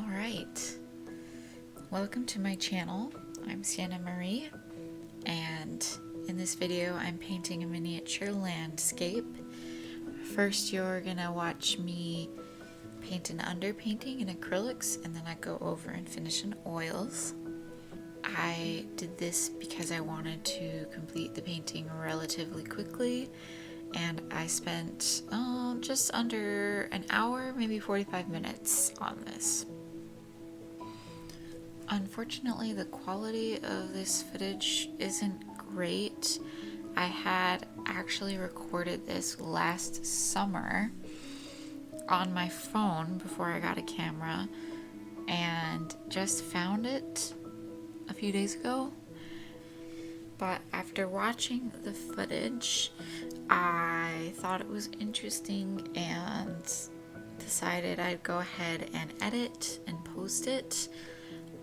Alright, welcome to my channel. I'm Siena Marie, and in this video I'm painting a miniature landscape. First you're gonna watch me paint an underpainting in acrylics, and then I go over and finish in oils. I did this because I wanted to complete the painting relatively quickly, and I spent just under an hour, maybe 45 minutes on this. Unfortunately, the quality of this footage isn't great. I had actually recorded this last summer on my phone before I got a camera, and just found it a few days ago. But after watching the footage, I thought it was interesting and decided I'd go ahead and edit and post it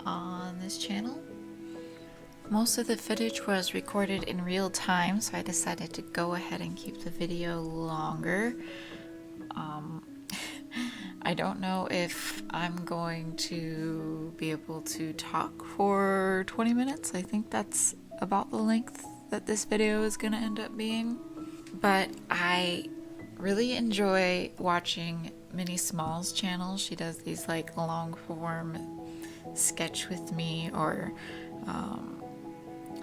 on this channel. Most of the footage was recorded in real time, so I decided to go ahead and keep the video longer. I don't know if I'm going to be able to talk for 20 minutes. I think that's about the length that this video is going to end up being. But I really enjoy watching Minnie Small's channel. She does these like long form sketch with me or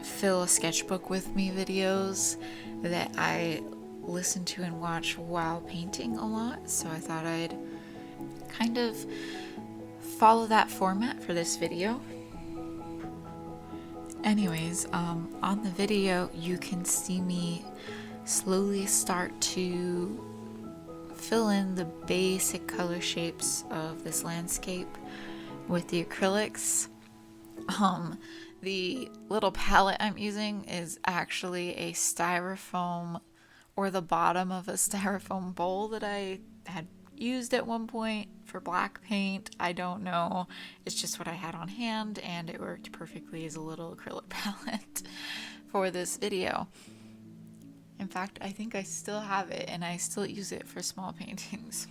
fill a sketchbook with me videos that I listen to and watch while painting a lot. So I thought I'd kind of follow that format for this video. Anyways, on the video you can see me slowly start to fill in the basic color shapes of this landscape with the acrylics. The little palette I'm using is actually a styrofoam, or the bottom of a styrofoam bowl that I had used at one point for black paint. I don't know, it's just what I had on hand, and it worked perfectly as a little acrylic palette for this video. In fact, I think I still have it and I still use it for small paintings.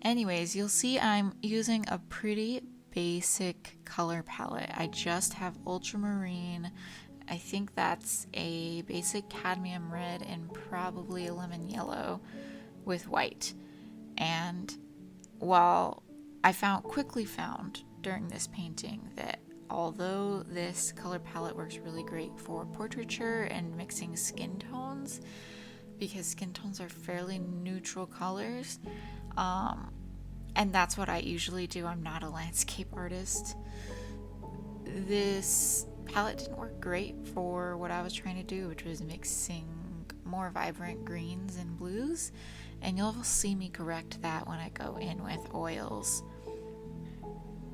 Anyways, you'll see I'm using a pretty basic color palette. I just have ultramarine. I think that's a basic cadmium red and probably a lemon yellow with white. And while I quickly found during this painting that although this color palette works really great for portraiture and mixing skin tones, because skin tones are fairly neutral colors, and that's what I usually do. I'm not a landscape artist. This palette didn't work great for what I was trying to do, which was mixing more vibrant greens and blues, and you'll see me correct that when I go in with oils.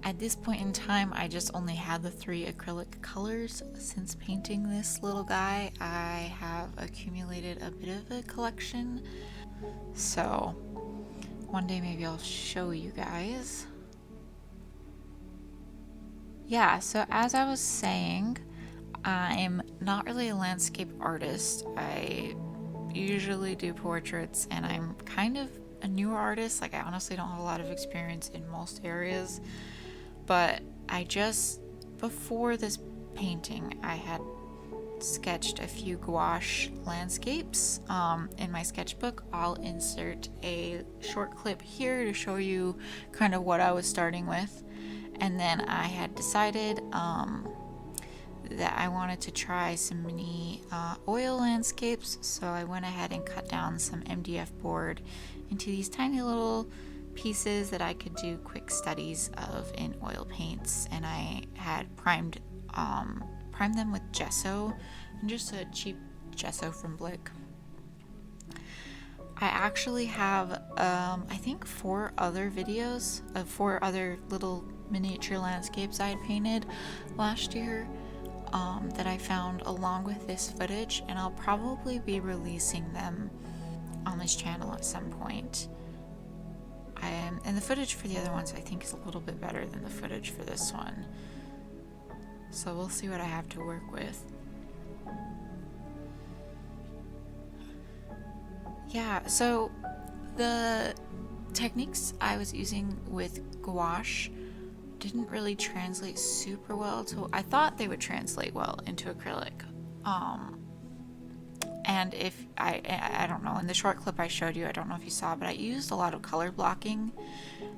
At this point in time, I just only had the 3 acrylic colors. Since painting this little guy, I have accumulated a bit of a collection, so one day maybe I'll show you guys. Yeah, so as I was saying, I'm not really a landscape artist. I usually do portraits, and I'm kind of a newer artist. Like, I honestly don't have a lot of experience in most areas, but I just, before this painting, I had sketched a few gouache landscapes in my sketchbook. I'll insert a short clip here to show you kind of what I was starting with. And then I had decided that I wanted to try some mini oil landscapes, so I went ahead and cut down some MDF board into these tiny little pieces that I could do quick studies of in oil paints. And I had primed them with gesso, and just a cheap gesso from Blick. I actually have I think 4 other videos of 4 other little miniature landscapes I had painted last year that I found along with this footage, and I'll probably be releasing them on this channel at some point. And the footage for the other ones I think is a little bit better than the footage for this one, so we'll see what I have to work with. Yeah, so the techniques I was using with gouache didn't really translate super well to, I thought they would translate well into acrylic. And if I don't know, in the short clip I showed you, I don't know if you saw, but I used a lot of color blocking,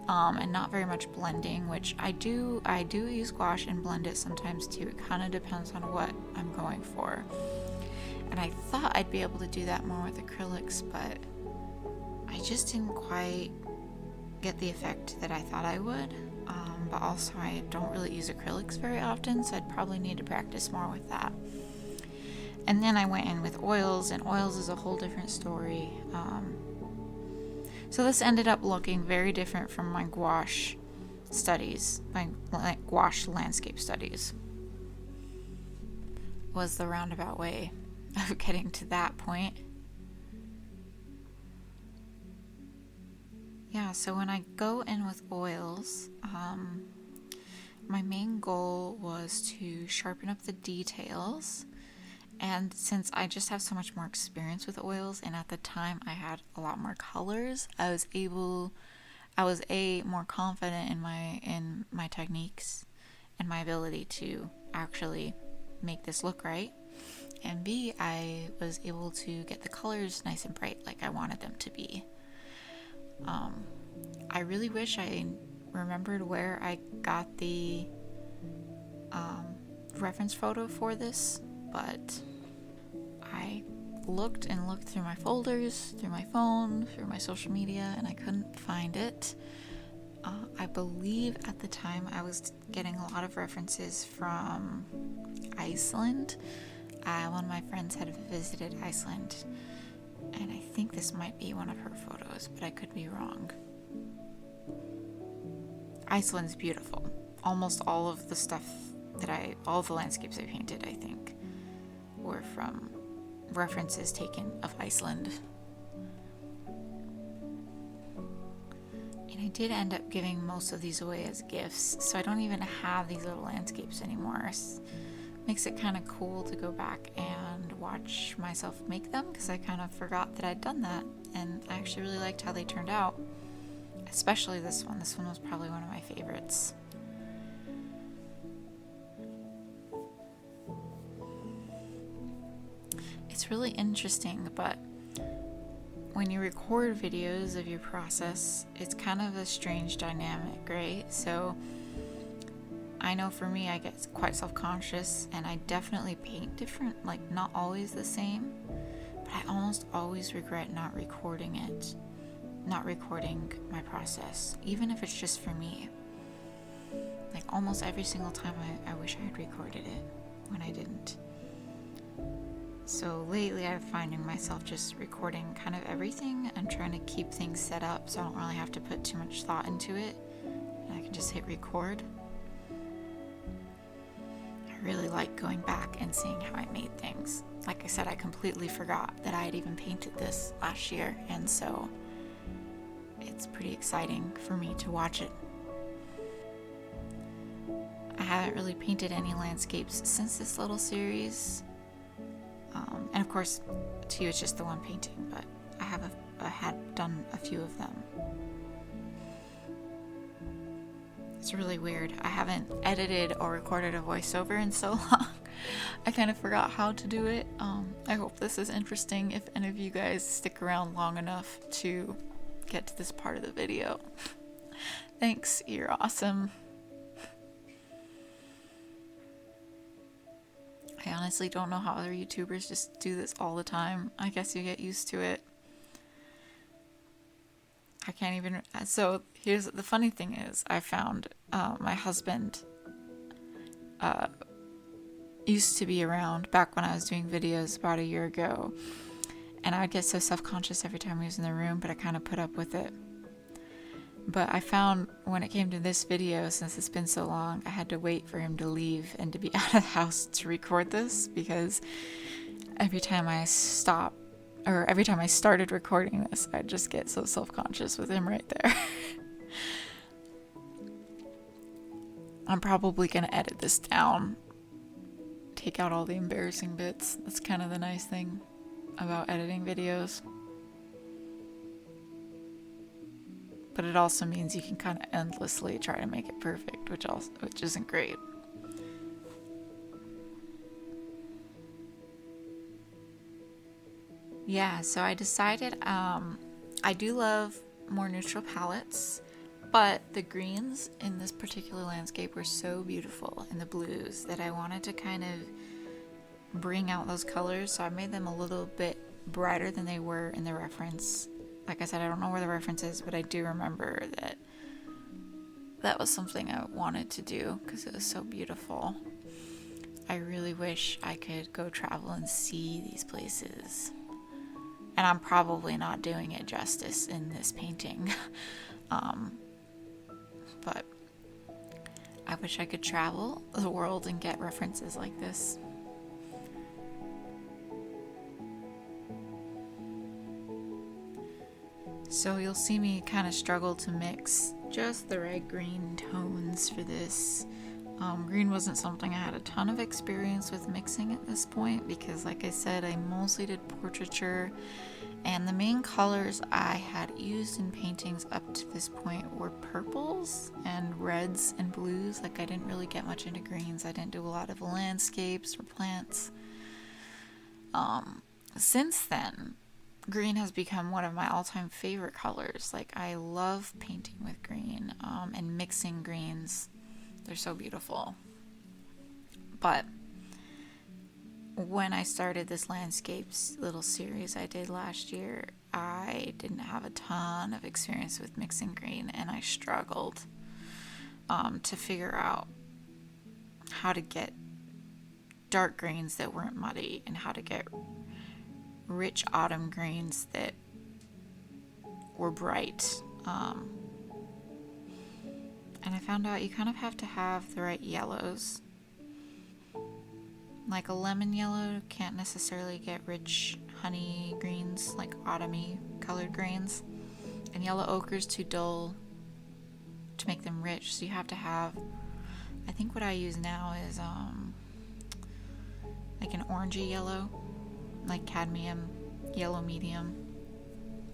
and not very much blending, which I do use gouache and blend it sometimes too. It kind of depends on what I'm going for. And I thought I'd be able to do that more with acrylics, but I just didn't quite get the effect that I thought I would. But also I don't really use acrylics very often, so I'd probably need to practice more with that. And then I went in with oils, and oils is a whole different story. So this ended up looking very different from my gouache studies, my gouache landscape studies. Was the roundabout way of getting to that point. Yeah, so when I go in with oils, my main goal was to sharpen up the details. And since I just have so much more experience with oils, and at the time I had a lot more colors, I was more confident in my techniques and my ability to actually make this look right. And B, I was able to get the colors nice and bright like I wanted them to be. I really wish I remembered where I got the reference photo for this, but I looked through my folders, through my phone, through my social media, and I couldn't find it. I believe at the time I was getting a lot of references from Iceland. One of my friends had visited Iceland, and I think this might be one of her photos, but I could be wrong. Iceland's beautiful. Almost all of the stuff all the landscapes I painted, I think, were from references taken of Iceland. And I did end up giving most of these away as gifts, so I don't even have these little landscapes anymore. Makes it kind of cool to go back and watch myself make them, because I kind of forgot that I'd done that, and I actually really liked how they turned out. Especially this one. This one was probably one of my favorites. It's really interesting, but when you record videos of your process, it's kind of a strange dynamic, right? So I know for me, I get quite self-conscious, and I definitely paint different, like not always the same, but I almost always regret not recording my process, even if it's just for me. Like almost every single time I wish I had recorded it when I didn't. So lately I'm finding myself just recording kind of everything and trying to keep things set up so I don't really have to put too much thought into it, and I can just hit record. I really like going back and seeing how I made things. Like I said, I completely forgot that I had even painted this last year, and so it's pretty exciting for me to watch it. I haven't really painted any landscapes since this little series. And of course, to you it's just the one painting, but I had done a few of them. It's really weird. I haven't edited or recorded a voiceover in so long. I kind of forgot how to do it. I hope this is interesting if any of you guys stick around long enough to get to this part of the video. Thanks, you're awesome. I honestly don't know how other YouTubers just do this all the time. I guess you get used to it. I can't even... So here's the funny thing is, I found my husband used to be around back when I was doing videos about a year ago. And I would get so self-conscious every time he was in the room, but I kind of put up with it. But I found when it came to this video, since it's been so long, I had to wait for him to leave and to be out of the house to record this, because every time I started recording this, I'd just get so self-conscious with him right there. I'm probably going to edit this down, take out all the embarrassing bits. That's kind of the nice thing about editing videos. but it also means you can kind of endlessly try to make it perfect, which isn't great. Yeah, so I decided I do love more neutral palettes, but the greens in this particular landscape were so beautiful, and the blues, that I wanted to kind of bring out those colors, so I made them a little bit brighter than they were in the reference. Like I said, I don't know where the reference is, but I do remember that that was something I wanted to do because it was so beautiful. I really wish I could go travel and see these places. And I'm probably not doing it justice in this painting. But I wish I could travel the world and get references like this. So you'll see me kind of struggle to mix just the right green tones for this. Green wasn't something I had a ton of experience with mixing at this point because, like I said, I mostly did portraiture, and the main colors I had used in paintings up to this point were purples and reds and blues. Like, I didn't really get much into greens. I didn't do a lot of landscapes or plants. Since then, green has become one of my all-time favorite colors. Like, I love painting with green and mixing greens. They're so beautiful. But when I started this landscapes little series I did last year, I didn't have a ton of experience with mixing green, and I struggled to figure out how to get dark greens that weren't muddy and how to get rich autumn greens that were bright. And I found out you kind of have to have the right yellows. Like a lemon yellow can't necessarily get rich honey greens, like autumny colored greens. And yellow ochre's too dull to make them rich, so you have to have, I think what I use now is like an orangey yellow, like cadmium, yellow medium.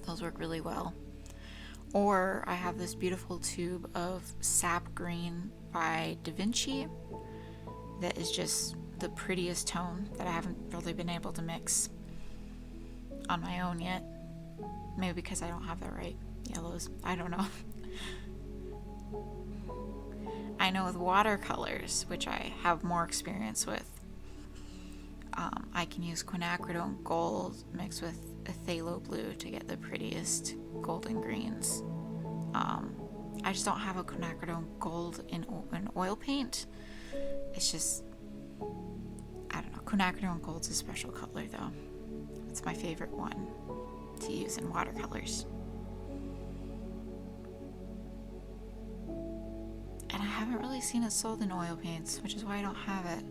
Those work really well. Or I have this beautiful tube of sap green by Da Vinci that is just the prettiest tone that I haven't really been able to mix on my own yet. Maybe because I don't have the right yellows. I don't know. I know with watercolors, which I have more experience with, I can use quinacridone gold mixed with phthalo blue to get the prettiest golden greens. I just don't have a quinacridone gold in oil paint. It's just, I don't know. Quinacridone gold's a special color though. It's my favorite one to use in watercolors. And I haven't really seen it sold in oil paints, which is why I don't have it.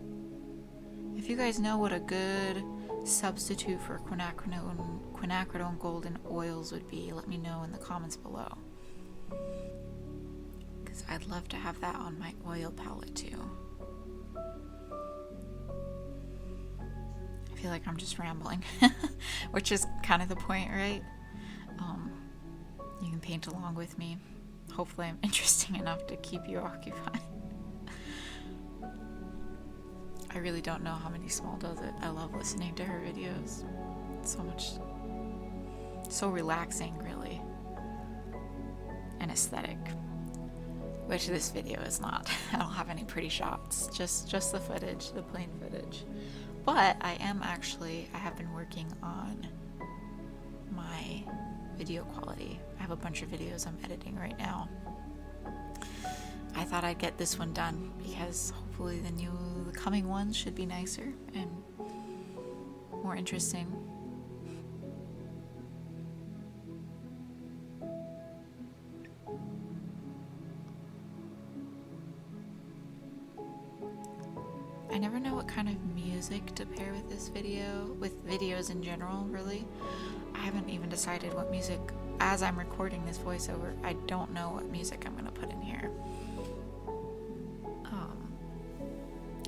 If you guys know what a good substitute for quinacridone gold in oils would be, let me know in the comments below. Because I'd love to have that on my oil palette too. I feel like I'm just rambling, which is kind of the point, right? You can paint along with me. Hopefully I'm interesting enough to keep you occupied. I really don't know how many Small does it. I love listening to her videos. It's so relaxing, really. And aesthetic. Which this video is not. I don't have any pretty shots. Just the footage, the plain footage. But I have been working on my video quality. I have a bunch of videos I'm editing right now. I thought I'd get this one done because hopefully the coming ones should be nicer and more interesting. I never know what kind of music to pair with this video, with videos in general, really. I haven't even decided what music, as I'm recording this voiceover, I don't know what music I'm going to put in here.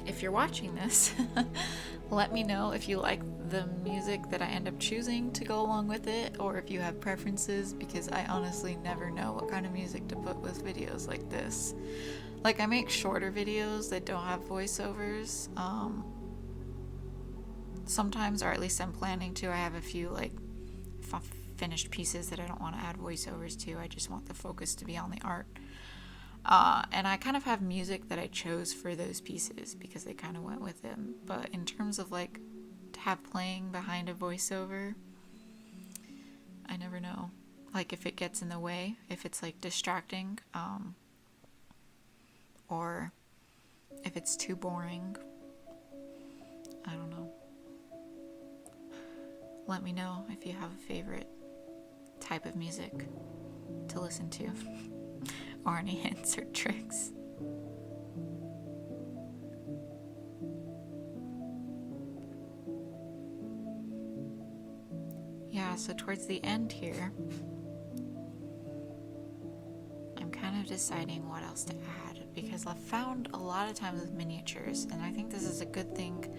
If you're watching this, let me know if you like the music that I end up choosing to go along with it, or if you have preferences, because I honestly never know what kind of music to put with videos like this. Like, I make shorter videos that don't have voiceovers, sometimes, or at least I'm planning to. I have a few like finished pieces that I don't want to add voiceovers to. I just want the focus to be on the art. And I kind of have music that I chose for those pieces because they kind of went with them. But in terms of like to have playing behind a voiceover, I never know. Like if it gets in the way, if it's like distracting, or if it's too boring. I don't know. Let me know if you have a favorite type of music to listen to or any hints or tricks. Yeah, so towards the end here, I'm kind of deciding what else to add, because I've found a lot of times with miniatures, and I think this is a good thing,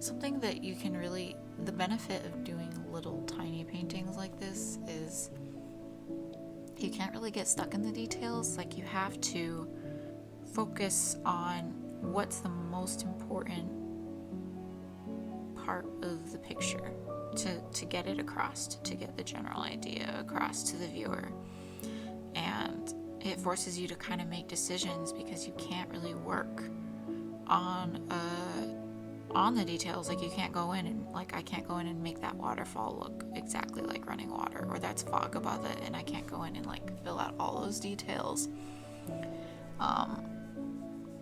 something that you can really, the benefit of doing little tiny paintings like this is you can't really get stuck in the details. Like, you have to focus on what's the most important part of the picture to get it across, to get the general idea across to the viewer. And it forces you to kind of make decisions, because you can't really work on the details. Like, you can't go in and, like, I can't go in and make that waterfall look exactly like running water, or that's fog above it, and I can't go in and like fill out all those details.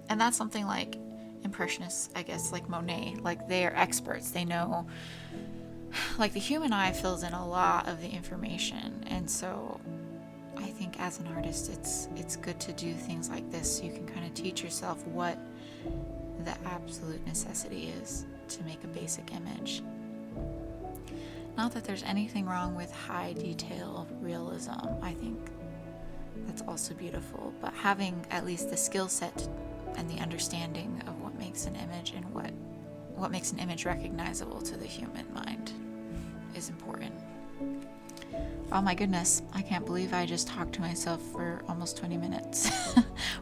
And that's something like Impressionists, I guess, like Monet, like they are experts. They know, like, the human eye fills in a lot of the information, and so I think as an artist, it's good to do things like this so you can kind of teach yourself what the absolute necessity is to make a basic image. Not that there's anything wrong with high detail realism. I think that's also beautiful, but having at least the skill set and the understanding of what makes an image and what makes an image recognizable to the human mind is important. Oh my goodness, I can't believe I just talked to myself for almost 20 minutes.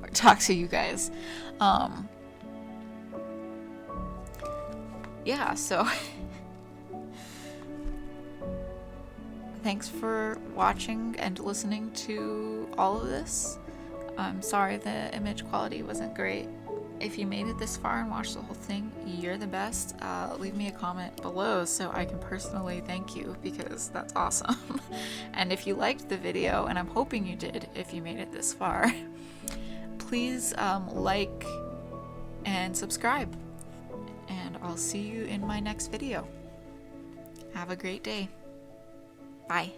Or talked to you guys. Yeah, so thanks for watching and listening to all of this. I'm sorry the image quality wasn't great. If you made it this far and watched the whole thing, you're the best. Leave me a comment below so I can personally thank you, because that's awesome. And if you liked the video, and I'm hoping you did if you made it this far, please like and subscribe. And I'll see you in my next video. Have a great day. Bye.